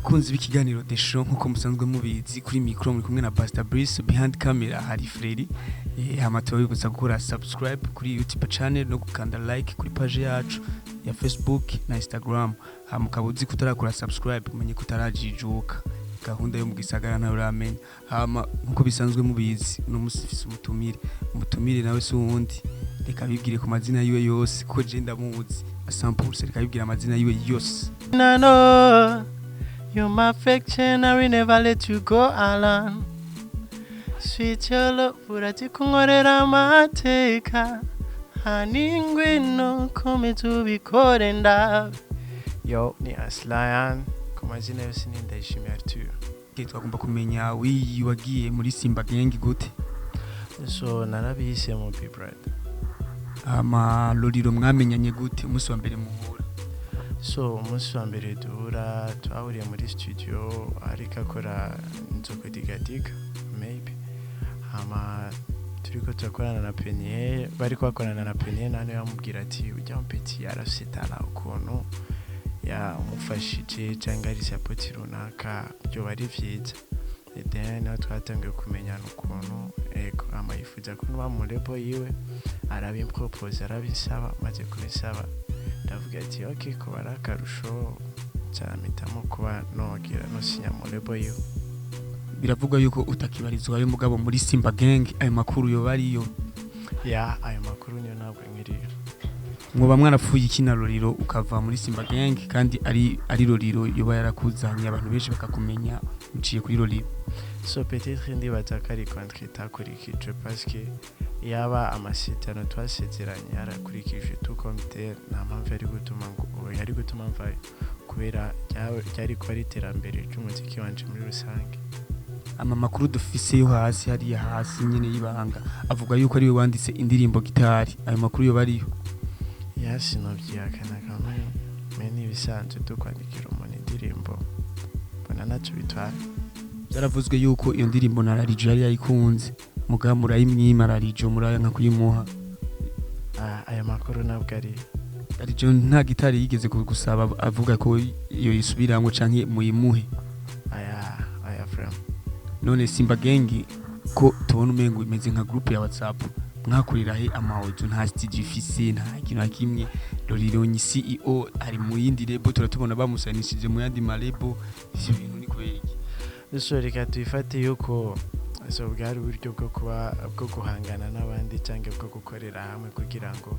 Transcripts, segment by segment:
bakunzi b'ikiganiro The Show nkuko musanzwe mubizi kuri micro muri kumwe na Pastor Brice, behind camera hari Freddy. Hamato bibutsa gukora subscribe kuri YouTube channel no gukanda like kuri page yacu ya Facebook na Instagram. Mukabuzi kutarakora subscribe umenye kutarajijuka gahunda yo mu gisagara na uramenye. Nkuko bisanzwe mubizi no musifise umutumire nawe se wundi reka bibwire ku mazina yiwe yose ko je ndamuzi asampulse reka bibwire amazina yiwe yose. No, you're my affection, I will never let you go alone. Sweet your love, urati kunkorera amateka. Haningwe no come tubikore ndawe. Yo, ni Aslion, ku mazina yose ni Ndayishimiye Arthur. Twagomba kumenya wagiye muri Simba Gang gute? So narabihise mu Big Brother. Lolilo mwamenyanye gute umunsi wa mbere muhura? So umunsi wa mbere duhura twahuriye muri studio ariko akora nzokudigadiga maybe turiko turakorana na Penier, bariko bakorana na Penier nane yamubwira ati ujya mpeti arasitana ukuntu ya umufashije cyangwa ari support runaka byo bari vyiza. Then twatangiye kumenyana ukuntu yifuza ko nuba mu lebo yiwe arabimpropose arabisaba, maze kubisaba ndavuga ati okay ko barakarusho cyamitamo kuba nogira no sinya mu lebo yiwe. Biravuga yuko utakibarizwa yo mugabo muri Simba Gang, ayo makuru yo bariyo? Ya ayo makuru niyo ntabwo nkiriyo. Mwoba mwarapfuye ikina Lolilo ukava muri Simba Gang kandi ari Lolilo yoba yarakuzanye abantu benshi bakakumenya uciye kuri Lolilo? So peut-être ndibaza ko ari contre itakurikije parce que yaba amasitano twasezeranye yarakurikije tout comme tel, nta mpamvu yari gutuma mvayo kubera ryari ko ari iterambere ry'umuziki wanje muri rusange. Makuru dufise yo hasi hari hasi nyene yibanga avuga yuko ari we wanditse indirimbo gitari, ayo makuru yo bariyo? Yasi novyakana kamwe meni bisanzwe tukwandikira umuntu indirimbo bona naco bitwara. Zaravuzwe yuko iyo ndirimbo nararijo yari yayikunze muga murayimwima ararijo muraya nka kuyimuha. Aya makuru nabwo arijo nta gitari yigeze gusaba avuga ko iyo yisubiramwe canke muyimuhe? Aya from none Simba Gang ko tubona umengo imeze nka group ya WhatsApp, mwakurira he amaudio nta studio ifise nta kintu kimwe. Lolilo ni CEO ari mu yindi lebo turatubona bamusanishije mu yandi malebo, ivyo bintu ni kubera iki? Reka tuyifate yuko bwari uburyo bwo guhangana n'abandi cyangwa bwo gukorera hamwe kugira ngo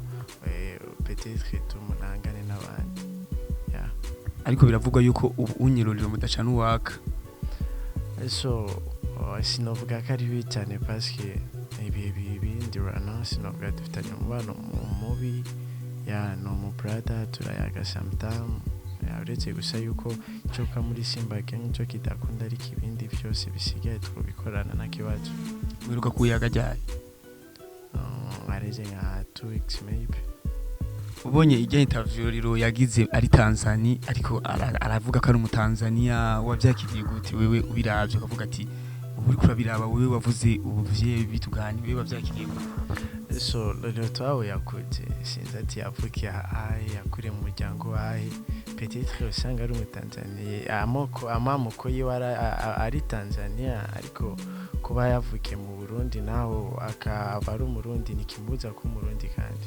peut-être tumunangane n'abandi. Ariko biravugwa yuko ubu unyirorero mudacana uwaka. Sinovuga ko ari bibi cyane parce que ibindi rana sinovuga dufitanye umubano mubi no mu brother turayaga sometime. Uretse gusa yuko cyoka muri Simba Gang cyo kidakunda ariko ibindi byose bisigaye twobikorana na kibazo. Mwiruka kuyaga ryari? Areze nka 2 weeks maybe. Ubonye ijya interview Lolilo yagize ari Tanzania ariko aravuga ko ari mu Tanzania, wavyakiriye gute wewe ubiravye ukavuga ati uri kurabiraba wewe wavuze ubuvye bitugani wewe wavyakiriye gute? So Lolilo twawe yakuze sinzi ati yavukiye yakure mu muryango wahe, peut-être usanga ari mu Tanzania amoko yiwe ari Tanzania ariko kuba yavukiye mu Burundi naho akaba ari umurundi nikimuza ko umurundi kandi.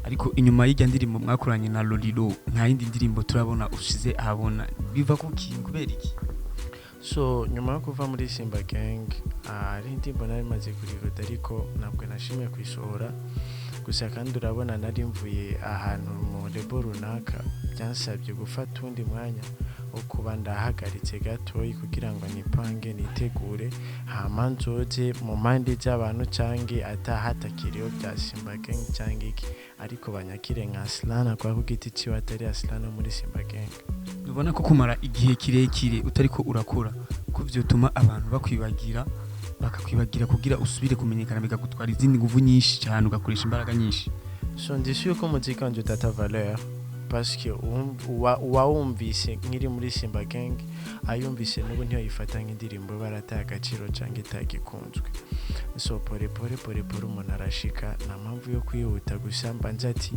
Ariko inyuma y'ijya ndirimbo mwakoranye na Lolilo nta yindi ndirimbo turabona ushize ahabona, biva kuki kubera iki? So nyuma yo kuva muri Simba Gang ari indirimbo nari maze kuriroda ariko ntabwo nashimye kwisohora gusa kandi urabona nari mvuye ahantu mu lebo runaka byansabye gufata undi mwanya wo kuba ndahagaritse gatoyi kugira ngo nipange nitegure hama nzoze mu mande z'abantu canke atahatakiriyo bya Simba Gang canke iki ariko banyakire nka Aslion kwa kugiti ciwe atari Aslion muri Simba Gang. Ubona ko kumara igihe kirekire utariko urakora ko vyotuma abantu bakakwibagira kugira usubire kumenyekana bikagutwara izindi nguvu nyinshi cyane ugakoresha imbaraga nyinshi. So ndisi yuko muzika wanje utata valeur parce que uwawumvise nkiri muri Simba Gang ayumvise n'ubu ntiyo yifata nk'indirimbo barata agaciro cyangwa itagikunzwe. So pore umuntu arashika nta mpamvu yo kwihuta gusa mbanza ati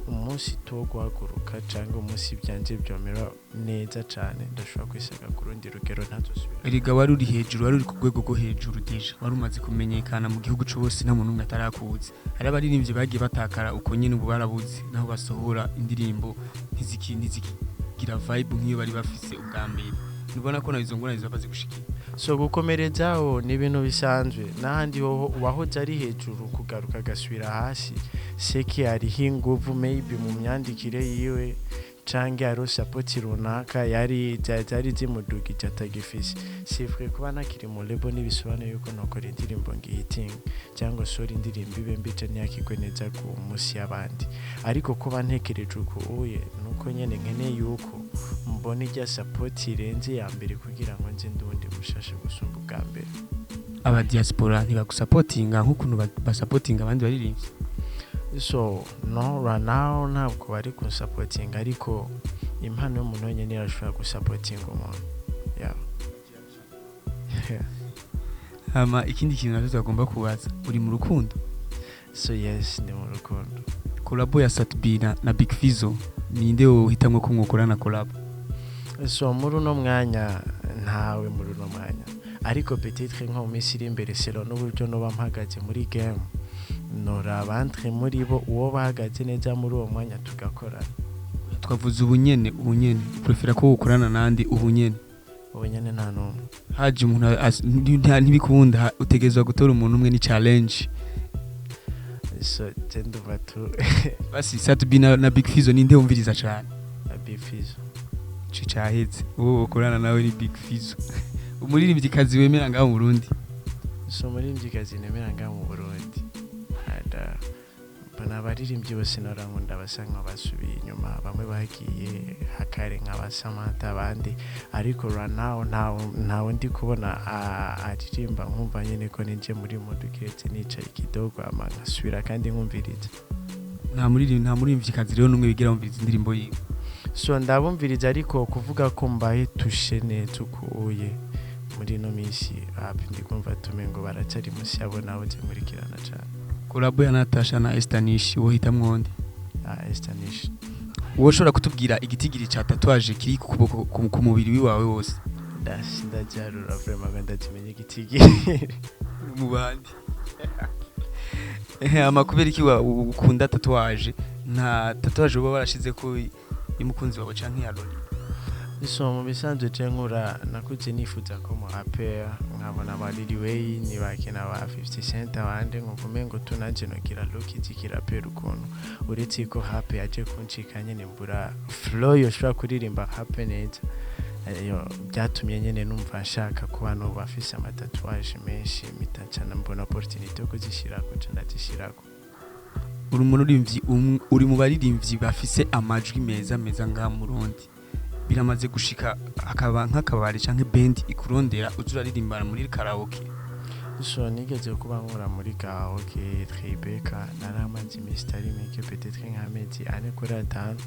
umunsi to guhaguruka cyangwa umunsi byanje byomera neza cyane ndashobora kwisaga ku rundi rugero ntazosubira. Eriga wari uri hejuru, wari uri ku rwego rwo hejuru deje, wari umaze kumenyekana mu gihugu cyose nta muntu umwe atarakuzi. Hari abaririmbyi bagiye batakara uko nyine ubu barabuzi naho basohora indirimbo ntizigira vibe nk'iyo bari bafise ubwa mbere. Nubona ko nazo ngorane zabaze gushikira. So gukomerezaho ni ibintu bisanzwe n'ahandi wahoze ari hejuru kugaruka agasubira hasi seki hariho inguvu maybe mu myandikire yiwe canke hariho sapoti runaka yari zimudugije atagifise. C'est vrai kuba nakiri mu lebo n'ibisobanuye yuko nokora indirimbo ngihitinga cyangwa sora indirimbo ibe mbice ntiyakigwe neza ku musi y'abandi, ariko kuba ntekereje uko uye nuko nyene nkeneye yuko mbona ijya sapoti irenze ya mbere kugira ngo nze ndundi mushashe gusumba ubwa mbere. Aba diaspora ntibagusapotinga nk'ukuntu basapotinga abandi baririmbyi? So no right now ntabwo bari kunsapotinga, ariko impano y'umuntu nyine irashobora gusapotinga umuntu. Ikindi kintu nazo tugomba kubaza, uri mu rukundo? So yes, ndi mu rukundo. Collabo ya Satbina na Big Fizzo ninde wohitamwe ko mwokorana collabo? So muri uno mwanya ntawe muri uno mwanya, ariko peut-être nko mu minsi iri imbere selo n'uburyo noba mpagaze muri game nora abantre muri bo uwo bahagaze neza muri uwo mwanya tugakorana. Twavuze ubunyene prefera ko ukorana nandi ubunyene nta numwe. Haje umuntu ntibikunda utegezwa gutora umuntu umwe ni challenge. So tendo batu basi Satbina na Big Fizzo ninde wumviriza cyane? Big Fizzo cicaheze uwo ukorana nawe ni Big Fizzo. Umuririmbyi kazi wemera ngaho mu Burundi? So umuririmbyi kazi nemera ngaho mu Burundi bana baririmbyi bose narankunda basa nk'abasubiye inyuma, bamwe bagiye hakare nk'abasamata abandi, ariko right now ntawe ndi kubona aririmba nkumva nyine ko ninje muri modu kiretse nicaye kidogo ama nkasubira kandi nkumviriza. Nta muririmbyi kazi rero numwe bigira umviriza indirimbo yiwe? So ndabumviriza, ariko kuvuga ko mbaye tushe neza ukuye muri no minsi ndi kumva tumengo baracari musi yabo nawe nkurikirana cyane. Collabo ya Natasha na Estanish wohita mwonde? Estanish. Woshobora kutubwira igitigiri ca tatouage kiri ku kuboko ku mubiri wiwawe wose? Ndajarura vraiment ndakimenye igitigiri mu bandi. Amakubera iki ukunda tatouage? Nta tatouage uba warashize ko y'umukunzi wawe canke ya Loli? So mu bisanzwe nkura nakuze nifuza ko mu rapper nkabona abariri way ni bakina ba 50 Cent abandi nkuvume ngo tunaje nogira look izikira rapper ukuntu uretse ko rapper aje kuncika nyene mbura flow yoshobora kuririmba rapper neza. Byatumye nyene numva nshaka kuba no bafise amatatuage menshi mitacana mbona opportunity yo kuzishirako ndazishirako. Uri mu baririmbyi bafise amajwi meza ngaha mu Burundi, biramaze gushika akaba nk'akabari canke band ikurondera uzuraririmbana muri karaoke? So nigeze kuba nkora muri karaoke Tribeca naramaze imistari meke peut-être nk'amezi ane kuri atanu,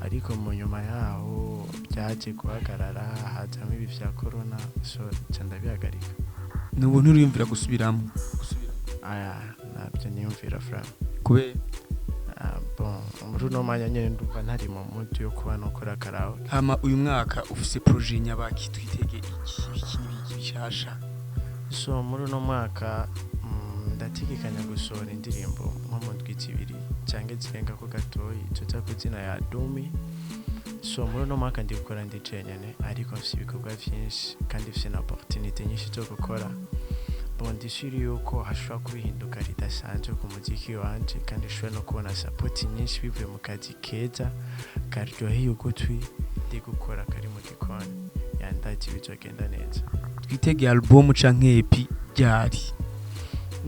ariko mu nyuma yaho byaje guhagarara hazamo ibi vya corona, so ndabihagarika. Nubu nturiyumvira gusubiramo? Nabyo niyumvira fra kubera muri uno mwanya nyine ndumva ntari mu muti yo kuba nokora karaoke. Uyu mwaka ufise projet nyabaki twitege iki bishasha? So muri uno mwaka ndategekanya gusohora indirimbo nko mu ndwi zibiri cyangwa zirenga ko gatoyi tuza kuzina ya Dumi. So muri uno mwaka ndi gukora ndi cenyene, ariko mfise ibikorwa vyinshi kandi mfise na opportunity nyinshi zo gukora. Ndishiri yuko hashobora kubihinduka ridasanzwe ku muziki wanje, kandi ushobora no kubona support nyinshi bivuye mu kazi keza karyoheye ugutwi ndi gukora kari mu gikoni, yandaje bizogenda neza. Twitege album canke EP ryari?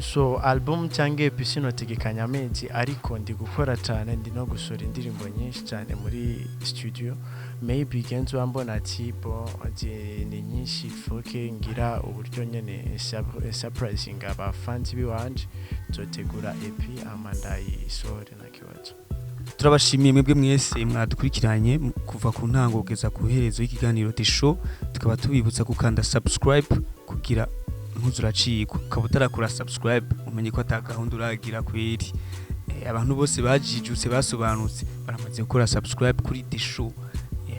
So album cyangwa EP sinotegekanya amezi, ariko ndi gukora cyane, ndi no gusora indirimbo nyinshi cyane muri studio. Maybe genzo wambona ati ni nyinshi foke ngira uburyo nyene surprising aba fans biwanje, zotegura EP amandayi isore na kibazo. turabashimiye mwebwe mwese mwadukurikiranye kuva ku ntango kugeza ku herezo y'ikiganiro The Show. Tukaba tubibutsa gukanda subscribe kugira ntuzuracikwa, ukaba utarakora subscribe umenye ko atagahunda uragira kweri. Abantu bose bajijutse basobanutse baramaze gukora subscribe kuri The Show.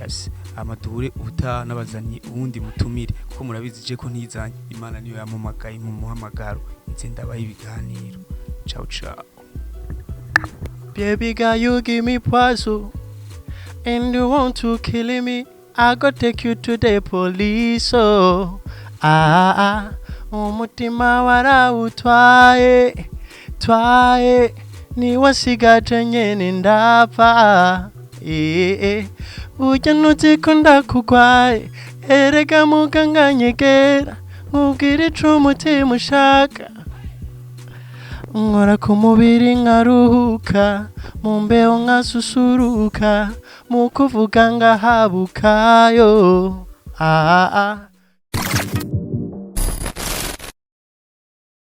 Yes, amaduhure uta nabazanye uwundi mutumire kuko murabizi je ko ntizanye, Imana niyo yamumagaye mu muhamagaro, nze ndabaha ibiganiro. Ciao ciao. Baby girl, you give me puzzle, and you want to kill me. I go take you to the police. Oh, umutima warawutwaye, twaye, ni wasigaje nyene ndapfa. Ujya nutiko ndakugwaye, erega muganga nyegera, nkubwire ico umutima ushaka. Nkora ku mubiri nkaruhuka, mu mbeho nkasusuruka, mu kuvuga ngahabukayo.